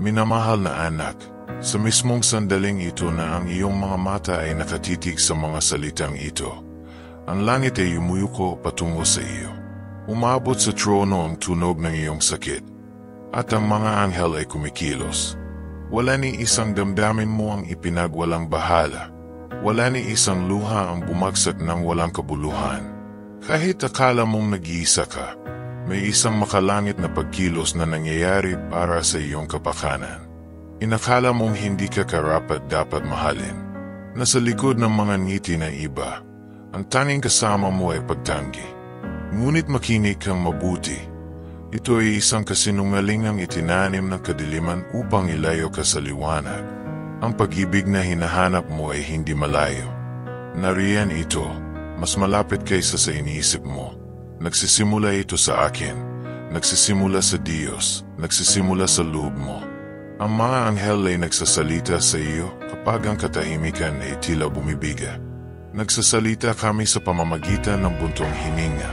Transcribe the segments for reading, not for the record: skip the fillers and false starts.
Minamahal na anak, sa mismong sandaling ito na ang iyong mga mata ay nakatitig sa mga salitang ito, ang langit ay yumuyuko patungo sa iyo. Umabot sa trono ang tunog ng iyong sakit, at ang mga anghel ay kumikilos. Wala ni isang damdamin mo ang ipinagwalang bahala. Wala ni isang luha ang bumagsak ng walang kabuluhan. Kahit akala mong nag-iisa ka, may isang makalangit na pagkilos na nangyayari para sa iyong kapakanan. Inakala mong hindi ka karapat dapat mahalin. Nasa likod ng mga ngiti ng iba, ang tanging kasama mo ay pagtanggi. Ngunit makinig kang mabuti. Ito ay isang kasinungalingang itinanim ng kadiliman upang ilayo ka sa liwanag. Ang pag-ibig na hinahanap mo ay hindi malayo. Nariyan ito, mas malapit kaysa sa iniisip mo. Nagsisimula ito sa akin, nagsisimula sa Diyos, nagsisimula sa loob mo. Ang mga anghel ay nagsasalita sa iyo kapag ang katahimikan ay tila bumibiga. Nagsasalita kami sa pamamagitan ng buntong hininga,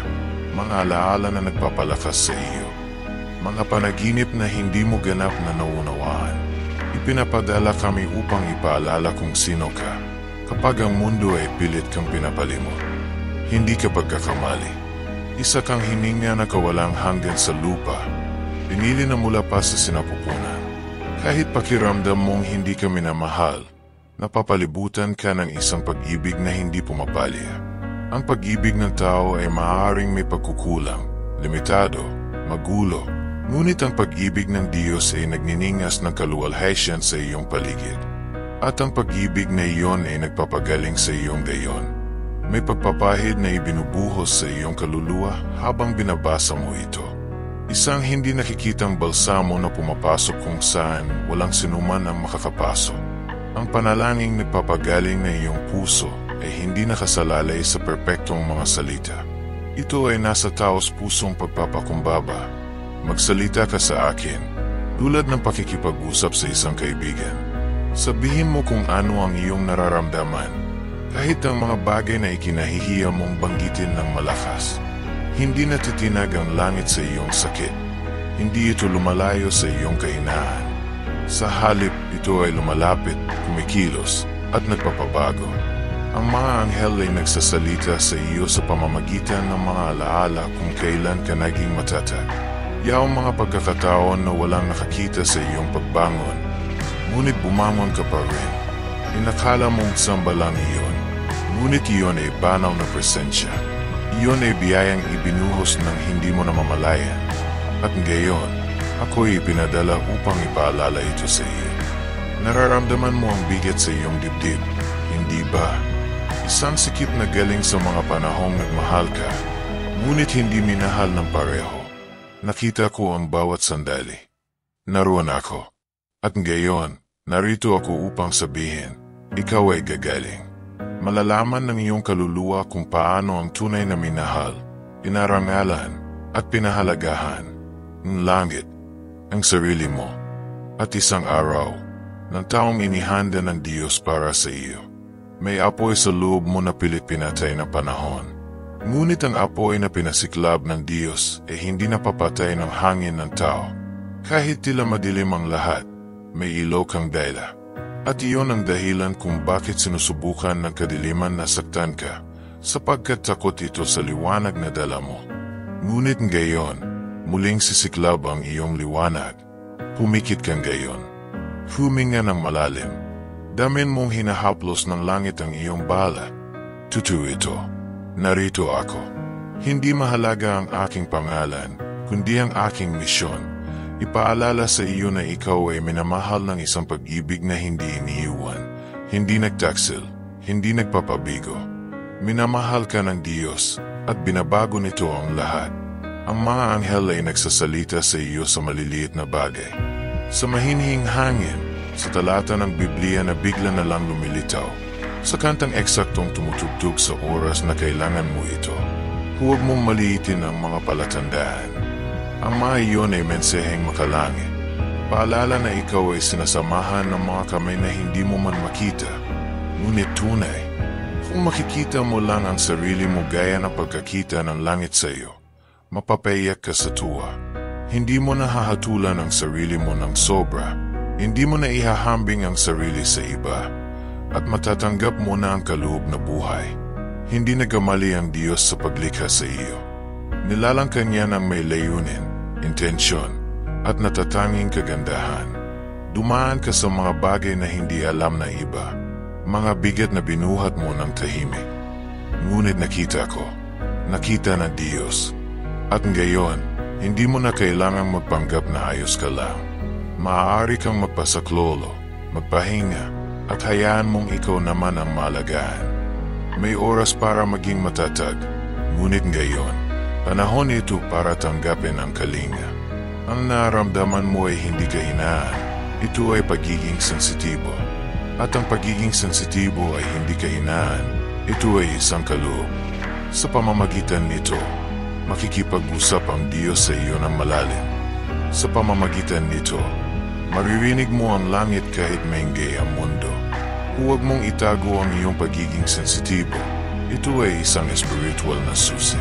mga alaala na nagpapalakas sa iyo. Mga panaginip na hindi mo ganap na naunawaan. Ipinapadala kami upang ipaalala kung sino ka. Kapag ang mundo ay pilit kang pinapalimot, hindi ka pagkakamali. Isa kang hininga na kawalang hanggan sa lupa, pinili na mula pa sa sinapupunan. Kahit pakiramdam mong hindi ka minamahal, napapalibutan ka ng isang pag-ibig na hindi pumapalya. Ang pag-ibig ng tao ay maaaring may pagkukulang, limitado, magulo, ngunit ang pag-ibig ng Diyos ay nagniningas ng kaluwalhatian sa iyong paligid. At ang pag-ibig na iyon ay nagpapagaling sa iyong gayon. May pagpapahid na ibinubuhos sa iyong kaluluwa habang binabasa mo ito. Isang hindi nakikitang balsamo na pumapasok kung saan walang sinuman ang makakapasok. Ang panalangin nagpapagaling na iyong puso ay hindi nakasalalay sa perpektong mga salita. Ito ay nasa taos pusong pagpapakumbaba. Magsalita ka sa akin, tulad ng pakikipag-usap sa isang kaibigan. Sabihin mo kung ano ang iyong nararamdaman. Kahit ang mga bagay na ikinahihiya mong banggitin ng malakas, hindi natitinag ang langit sa iyong sakit. Hindi ito lumalayo sa iyong kahinaan. Sa halip, ito ay lumalapit, kumikilos, at nagpapabago. Ang mga anghel ay nagsasalita sa iyo sa pamamagitan ng mga alaala kung kailan ka naging matatag. Yaong mga pagkakataon na walang nakakita sa iyong pagbangon, ngunit bumangon ka pa rin. Inakala mong samba lang iyon, ngunit iyon ay banaw na presensya. Iyon ay biyayang ibinuhos ng hindi mo namamalayan. At ngayon, ako'y ipinadala upang ipaalala ito sa iyo. Nararamdaman mo ang bigat sa iyong dibdib, hindi ba? Isang sikip na galing sa mga panahong nagmahal ka, ngunit hindi minahal ng pareho. Nakita ko ang bawat sandali. Naroon ako. At ngayon, narito ako upang sabihin, ikaw ay gagaling. Malalaman ng iyong kaluluwa kung paano ang tunay na minahal, inarangalan, at pinahalagahan, ng langit, ang sarili mo, at isang araw, ng taong inihanda ng Diyos para sa iyo. May apoy sa loob mo na pilit pinatay na panahon. Ngunit ang apoy na pinasiklab ng Diyos ay hindi napapatay ng hangin ng tao. Kahit tila madilim ang lahat, may ilaw kang dayla. At iyon ang dahilan kung bakit sinusubukan ng kadiliman na saktan ka, sapagkat takot ito sa liwanag na dala mo. Ngunit ngayon, muling sisiklab ang iyong liwanag. Pumikit kang gayon. Huminga ng malalim. Damin mong hinahaplos ng langit ang iyong balat. Totoo ito. Narito ako. Hindi mahalaga ang aking pangalan, kundi ang aking misyon. Ipaalala sa iyo na ikaw ay minamahal ng isang pag-ibig na hindi iniiwan, hindi nagtaksil, hindi nagpapabigo. Minamahal ka ng Diyos at binabago nito ang lahat. Ang mga anghel ay nagsasalita sa iyo sa maliliit na bagay. Sa mahinihing hangin, sa talata ng Biblia na bigla na lang lumilitaw, sa kantang eksaktong tumutugtog sa oras na kailangan mo ito. Huwag mong maliitin ang mga palatandaan. Ang mga iyon ay mensaheng makalangit. Paalala na ikaw ay sinasamahan ng mga kamay na hindi mo man makita, ngunit tunay. Kung makikita mo lang ang sarili mo gaya ng pagkakita ng langit sa iyo, mapapayak ka sa tuwa. Hindi mo nahahatulan ang sarili mo ng sobra. Hindi mo na ihahambing ang sarili sa iba at matatanggap mo na ang kaloob na buhay. Hindi nagkamali ang Diyos sa paglikha sa iyo. Nilalangkan niya ng may layunin, intensyon, at natatanging kagandahan. Dumaan ka sa mga bagay na hindi alam na iba, mga bigat na binuhat mo ng tahimik. Ngunit nakita na Diyos. At ngayon, hindi mo na kailangang magpanggap na ayos ka lang. Maaari kang magpasaklolo, magpahinga, at hayaan mong ikaw naman ang malagaan. May oras para maging matatag, ngunit ngayon, panahon ito para tanggapin ang kalinga. Ang nararamdaman mo ay hindi kahinaan, ito ay pagiging sensitibo. At ang pagiging sensitibo ay hindi kahinaan, ito ay isang kaloob. Sa pamamagitan nito, makikipag-usap ang Diyos sa iyo ng malalim. Sa pamamagitan nito, maririnig mo ang langit kahit maingay ang mundo. Huwag mong itago ang iyong pagiging sensitibo. Ito ay isang spiritual na susi.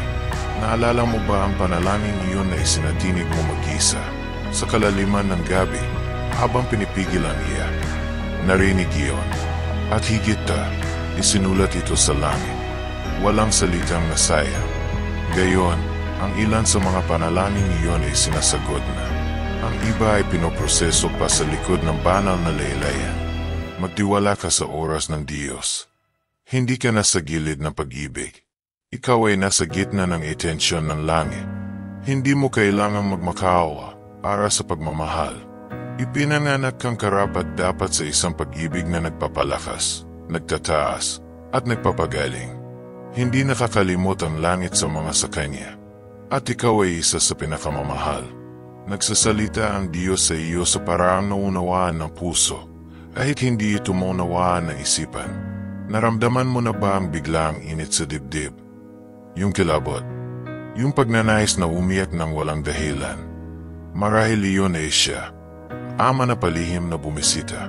Naalala mo ba ang panalangin iyon na isinatinig mo mag-isa sa kalaliman ng gabi habang pinipigil ang iyak? Narinig iyon. At higit pa, isinulat ito sa langit. Walang salitang nasayang. Gayon, ang ilan sa mga panalangin iyon ay sinasagot na. Ang iba ay pinoproseso pa sa likod ng banal na laylayan. Magtiwala ka sa oras ng Diyos. Hindi ka nasa gilid ng pag-ibig. Ikaw ay nasa gitna ng atensyon ng langit. Hindi mo kailangang magmakaawa para sa pagmamahal. Ipinanganak kang karapat-dapat sa isang pag-ibig na nagpapalakas, nagtataas, at nagpapagaling. Hindi nakakalimot ang langit sa mga sa Kanya. At ikaw ay isa sa pinakamamahal. Nagsasalita ang Diyos sa iyo sa paraang naunawaan ng puso, kahit hindi ito maunawaan ng isipan. Naramdaman mo na ba ang biglang init sa dibdib? Yung kilabot, yung pagnanais na umiyak ng walang dahilan. Marahil iyon ay siya, ama na palihim na bumisita.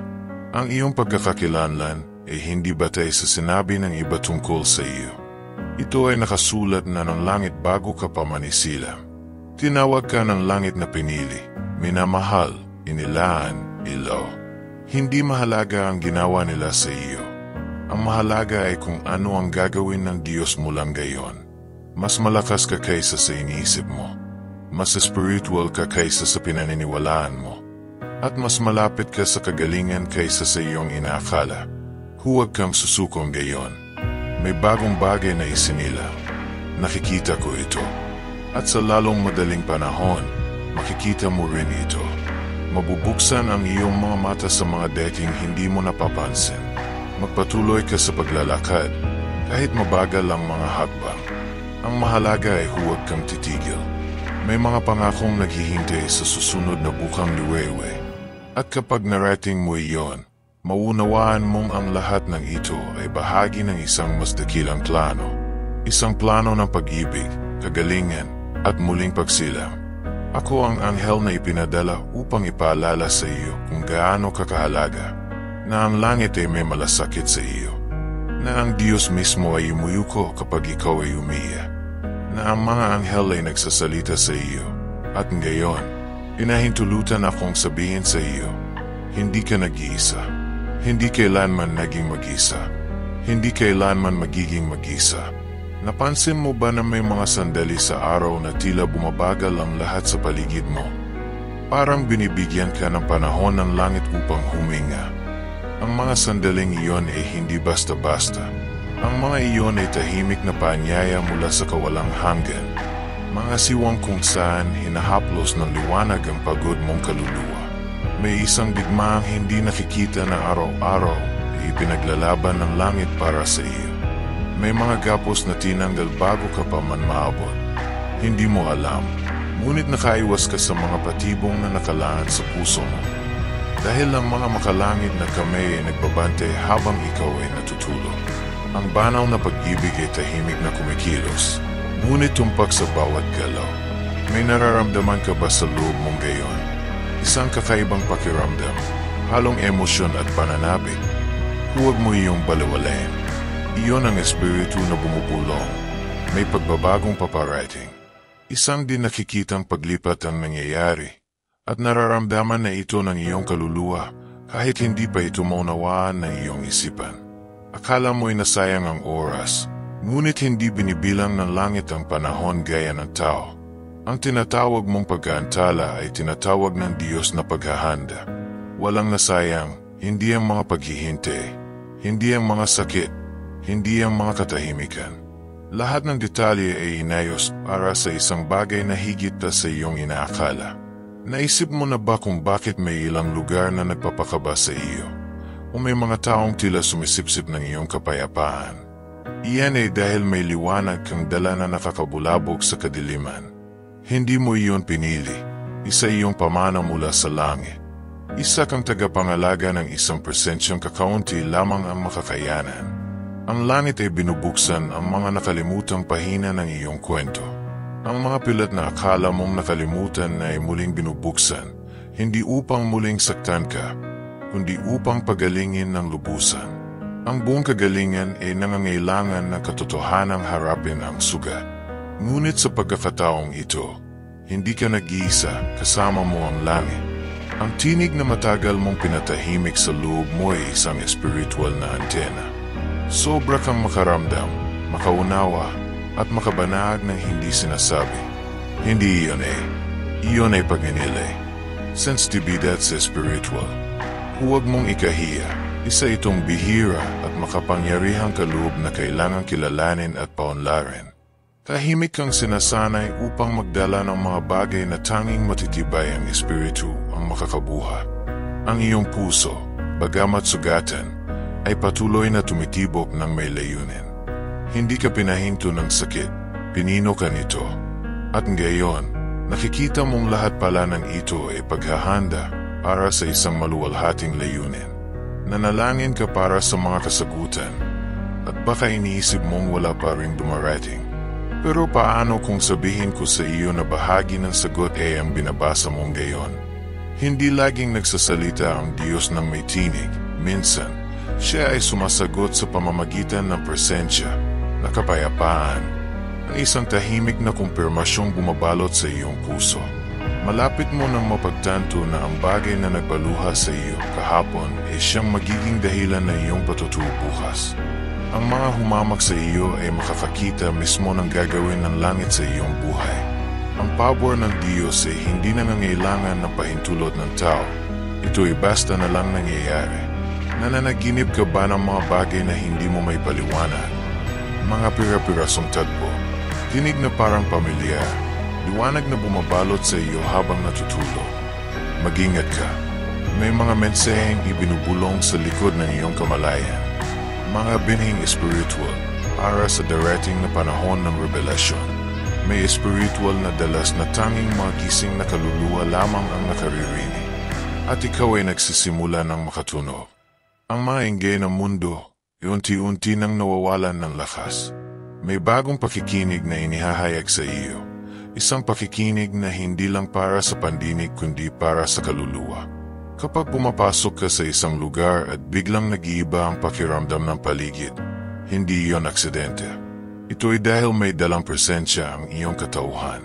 Ang iyong pagkakakilanlan ay hindi batay sa sinabi ng iba tungkol sa iyo. Ito ay nakasulat na ng langit bago ka pa manisilang. Tinawag ka ng langit na pinili, minamahal, inilaan, ilaw. Hindi mahalaga ang ginawa nila sa iyo. Ang mahalaga ay kung ano ang gagawin ng Diyos mula ngayon. Mas malakas ka kaysa sa iniisip mo. Mas spiritual ka kaysa sa pinaniniwalaan mo. At mas malapit ka sa kagalingan kaysa sa iyong inaakala. Huwag kang susukong ngayon. May bagong bagay na isinilang. Nakikita ko ito. At sa lalong madaling panahon, makikita mo rin ito. Mabubuksan ang iyong mga mata sa mga dating hindi mo napapansin. Magpatuloy ka sa paglalakad, kahit mabagal ang mga hakbang. Ang mahalaga ay huwag kang titigil. May mga pangakong naghihintay sa susunod na bukang liwewe. At kapag narating mo iyon, maunawaan mong ang lahat ng ito ay bahagi ng isang mas dakilang plano. Isang plano ng pag-ibig, kagalingan, at muling pagsilang. Ako ang anghel na ipinadala upang ipaalala sa iyo kung gaano kakahalaga, na ang langit ay may malasakit sa iyo, na ang Diyos mismo ay umuyuko kapag ikaw ay umiiyak, na ang mga anghel ay nagsasalita sa iyo, at ngayon, pinahintulutan akong sabihin sa iyo, hindi ka nag-iisa, hindi kailanman naging mag-isa, hindi kailanman magiging mag-isa. Napansin mo ba na may mga sandali sa araw na tila bumabagal ang lahat sa paligid mo? Parang binibigyan ka ng panahon ng langit upang huminga. Ang mga sandaling iyon ay hindi basta-basta. Ang mga iyon ay tahimik na paanyaya mula sa kawalang hanggan. Mga siwang kung saan hinahaplos ng liwanag ang pagod mong kaluluwa. May isang digmaang hindi nakikita na araw-araw ay ipinaglalaban ng langit para sa iyo. May mga gapos na tinanggal bago ka pa man maabot. Hindi mo alam, ngunit nakaiwas ka sa mga patibong na nakalaan sa puso mo. Dahil ang mga makalangit na kamay ay nagbabante habang ikaw ay natutulog. Ang banaw na pag-ibig ay tahimik na kumikilos, ngunit tumpak sa bawat galaw. May nararamdaman ka ba sa loob mong gayon? Isang kakaibang pakiramdam, halong emosyon at pananabik. Huwag mo iyong balewalain. Iyon ang espiritu na bumubulong. May pagbabagong paparating. Isang din nakikitang paglipat ang nangyayari. At nararamdaman na ito ng iyong kaluluwa Kahit hindi pa ito maunawaan ng iyong isipan. Akala mo'y nasayang ang oras, ngunit hindi binibilang ng langit ang panahon gaya ng tao. Ang tinatawag mong pag-aantala ay tinatawag ng Diyos na paghahanda. Walang nasayang, hindi ang mga paghihintay, hindi ang mga sakit, hindi ang mga katahimikan. Lahat ng detalye ay inayos para sa isang bagay na higit pa sa iyong inaakala. Naisip mo na ba kung bakit may ilang lugar na nagpapakaba sa iyo? O may mga taong tila sumisipsip ng iyong kapayapaan? Iyan ay dahil may liwanag kang dala na nakakabulabog sa kadiliman. Hindi mo iyon pinili. Isa iyong pamana mula sa langit. Isa kang tagapangalaga ng 1% kakaunti lamang ang makakayanan. Ang langit ay binubuksan ang mga nakalimutang pahina ng iyong kwento. Ang mga pilat na akala mong nakalimutan ay muling binubuksan, hindi upang muling saktan ka, kundi upang pagalingin ng lubusan. Ang buong kagalingan ay nangangailangan ng katotohanang harapin ang sugat. Ngunit sa pagkakataong ito, hindi ka nag-iisa, kasama mo ang langit. Ang tinig na matagal mong pinatahimik sa loob mo ay isang espiritual na antena. Sobra kang makaramdam, makaunawa, at makabanag ng hindi sinasabi. Hindi iyon ay pagninilay. Sensitibidad sa spiritual. Huwag mong ikahiya, isa itong bihira at makapangyarihang kaloob na kailangang kilalanin at paunlarin. Tahimik kang sinasanay upang magdala ng mga bagay na tanging matitibay ang espiritu ang makakabuhat. Ang iyong puso, bagamat sugatan, ay patuloy na tumitibok ng may layunin. Hindi ka pinahinto ng sakit, pinino ka nito. At ngayon, nakikita mong lahat pala ng ito ay paghahanda para sa isang maluwalhating layunin. Nanalangin ka para sa mga kasagutan, at baka iniisip mong wala pa rin dumarating. Pero paano kung sabihin ko sa iyo na bahagi ng sagot ay ang binabasa mong gayon? Hindi laging nagsasalita ang Diyos ng may tinig. Minsan, siya ay sumasagot sa pamamagitan ng presensya, na kapayapaan, ang isang tahimik na kumpirmasyong bumabalot sa iyong puso. Malapit mo nang mapagtanto na ang bagay na nagpaluha sa iyo kahapon ay siyang magiging dahilan ng iyong patutuo bukas. Ang mga humamak sa iyo ay makakakita mismo ng gagawin ng langit sa iyong buhay. Ang pabor ng Diyos ay hindi nangangailangan ng pahintulot ng tao. Ito ay basta na lang nangyayari. Nananaginip ka ba ng mga bagay na hindi mo may paliwanag? Mga pira-pirasong tagpo, tinig na parang pamilyar, liwanag na bumabalot sa iyo habang natutulog. Mag-ingat ka. May mga mensaheng ibinubulong sa likod ng iyong kamalayan. Mga binhing espiritual para sa darating na panahon ng revelasyon. May espiritual na dalas na tanging magising na kaluluwa lamang ang nakaririnig. At ikaw ay nagsisimula ng makatunog. Ang mga inggay ng mundo, unti-unti nang nawawalan ng lakas. May bagong pakikinig na inihahayag sa iyo. Isang pakikinig na hindi lang para sa pandinig kundi para sa kaluluwa. Kapag pumapasok ka sa isang lugar at biglang nag-iiba ang pakiramdam ng paligid, hindi iyon aksidente. Ito ay dahil may dalang presensya ang iyong katauhan.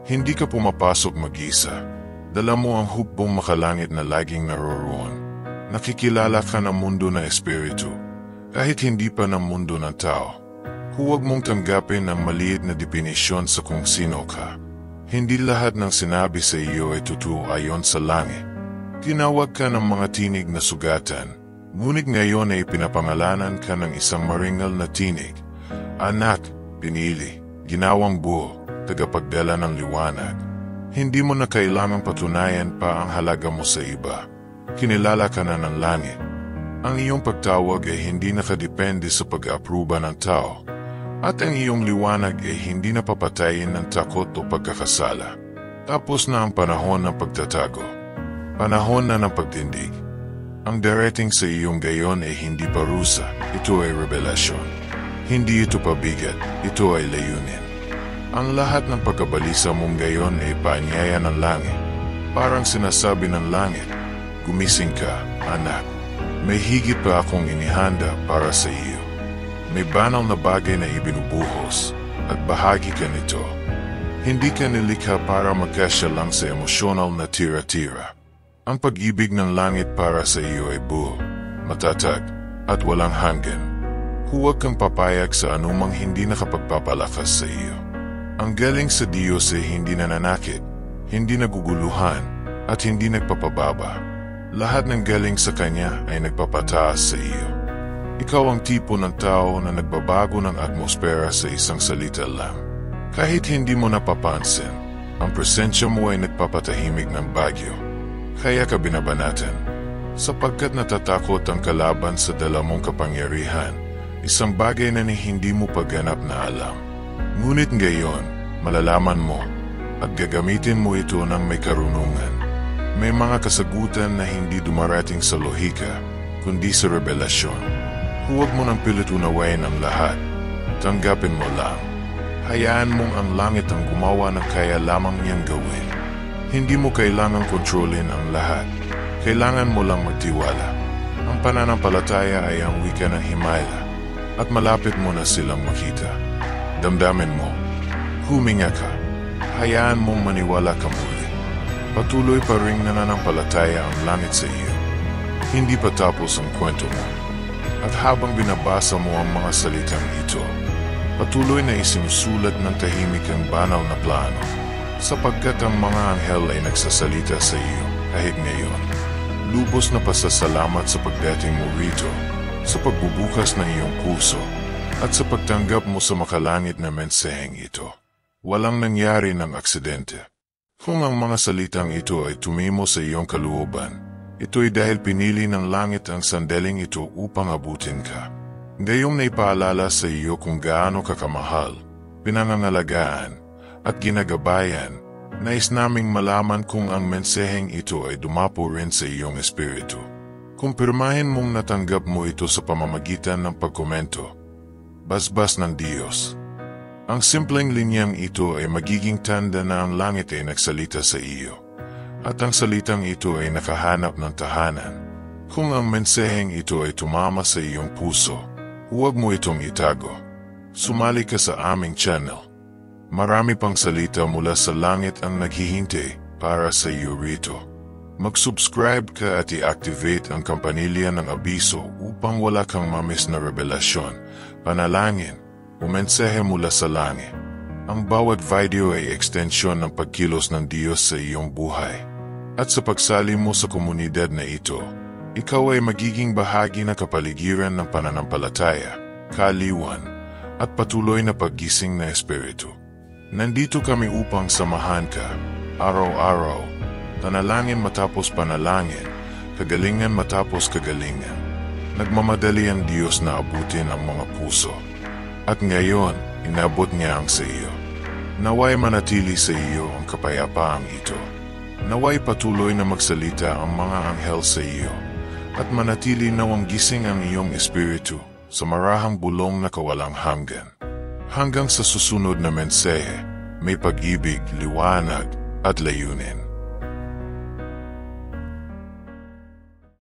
Hindi ka pumapasok mag-isa. Dala mo ang hukbong makalangit na laging naroroon. Nakikilala ka ng mundo na espiritu, kahit hindi pa ng mundo ng tao. Huwag mong tanggapin ang maliit na definisyon sa kung sino ka. Hindi lahat ng sinabi sa iyo ay totoo ayon sa langit. Tinawag ka ng mga tinig na sugatan, ngunit ngayon ay pinapangalanan ka ng isang maringal na tinig. Anak, pinili, ginawang buo, tagapagdala ng liwanag. Hindi mo na kailangang patunayan pa ang halaga mo sa iba. Kinilala ka na ng langit. Ang iyong pagtawag ay hindi nakadepende sa pag-apruba ng tao. At ang iyong liwanag ay hindi napapatayin ng takot o pagkakasala. Tapos na ang panahon ng pagtatago. Panahon na ng pagtindig. Ang darating sa iyong gayon ay hindi parusa, ito ay revelasyon. Hindi ito pabigat, ito ay layunin. Ang lahat ng pagkabalisa mong gayon ay paanyaya ng langit. Parang sinasabi ng langit, gumising ka, anak. May higit pa akong inihanda para sa iyo. May banal na bagay na ibinubuhos at bahagi ka nito. Hindi ka nilikha para magkasya lang sa emosyonal na tira-tira. Ang pag-ibig ng langit para sa iyo ay buo, matatag, at walang hanggan. Huwag kang papayag sa anumang hindi nakapagpapalakas sa iyo. Ang galing sa Diyos ay hindi nananakit, hindi naguguluhan, at hindi nagpapababa. Lahat ng galing sa Kanya ay nagpapataas sa iyo. Ikaw ang tipo ng tao na nagbabago ng atmosfera sa isang salita lang. Kahit hindi mo napapansin, ang presensya mo ay nagpapatahimik ng bagyo. Kaya ka binabanatan. Sapagkat natatakot ang kalaban sa dala mong kapangyarihan, isang bagay na hindi mo pagganap na alam. Ngunit ngayon, malalaman mo at gagamitin mo ito ng may karunungan. May mga kasagutan na hindi dumarating sa lohika, kundi sa revelasyon. Huwag mo nang pilit unawain ang lahat. Tanggapin mo lang. Hayaan mong ang langit ang gumawa ng kaya lamang niyang gawin. Hindi mo kailangang kontrolin ang lahat. Kailangan mo lang magtiwala. Ang pananampalataya ay ang wika ng himala at malapit mo na silang makita. Damdamin mo. Huminga ka. Hayaan mong maniwala ka muli. Patuloy pa ring nananampalataya ang langit sa iyo. Hindi pa tapos ang kwento mo. At habang binabasa mo ang mga salitang ito, patuloy na isinusulat ng tahimik ang banal na plano, sapagkat ang mga anghel ay nagsasalita sa iyo kahit ngayon. Lubos na pasasalamat sa pagdating mo rito, sa pagbubukas ng iyong puso, at sa pagtanggap mo sa makalangit na mensaheng ito. Walang nangyari ng aksidente. Kung ang mga salitang ito ay tumimo sa iyong kalooban, ito'y dahil pinili ng langit ang sandaling ito upang abutin ka. Ngayong naipaalala sa iyo kung gaano ka kamahal, pinangangalagaan, at ginagabayan, nais naming malaman kung ang mensaheng ito ay dumapo rin sa iyong espiritu. Kumpirmahin mong natanggap mo ito sa pamamagitan ng pagkomento. Basbas ng Diyos. Ang simpleng linyang ito ay magiging tanda na ang langit ay nagsalita sa iyo, at ang salitang ito ay nakahanap ng tahanan. Kung ang mensaheng ito ay tumama sa iyong puso, huwag mo itong itago. Sumali ka sa aming channel. Marami pang salita mula sa langit ang naghihintay para sa iyo rito. Mag-subscribe ka at i-activate ang kampanilya ng abiso upang wala kang mamiss na revelasyon, panalangin, o mensahe mula sa langit. Ang bawat video ay ekstensyon ng pagkilos ng Diyos sa iyong buhay. At sa pagsali mo sa komunidad na ito, ikaw ay magiging bahagi ng kapaligiran ng pananampalataya, kaaliwan, at patuloy na paggising na espiritu. Nandito kami upang samahan ka, araw-araw, panalangin matapos panalangin, kagalingan matapos kagalingan. Nagmamadali ang Diyos na abutin ang mga puso. At ngayon, inabot niya ang sa iyo. Naway manatili sa iyo ang kapayapaang ito. Naway patuloy na magsalita ang mga anghel sa iyo. At manatili nawang gising ang iyong espiritu sa marahang bulong na kawalang hanggan. Hanggang sa susunod na mensahe, may pag-ibig, liwanag, at layunin.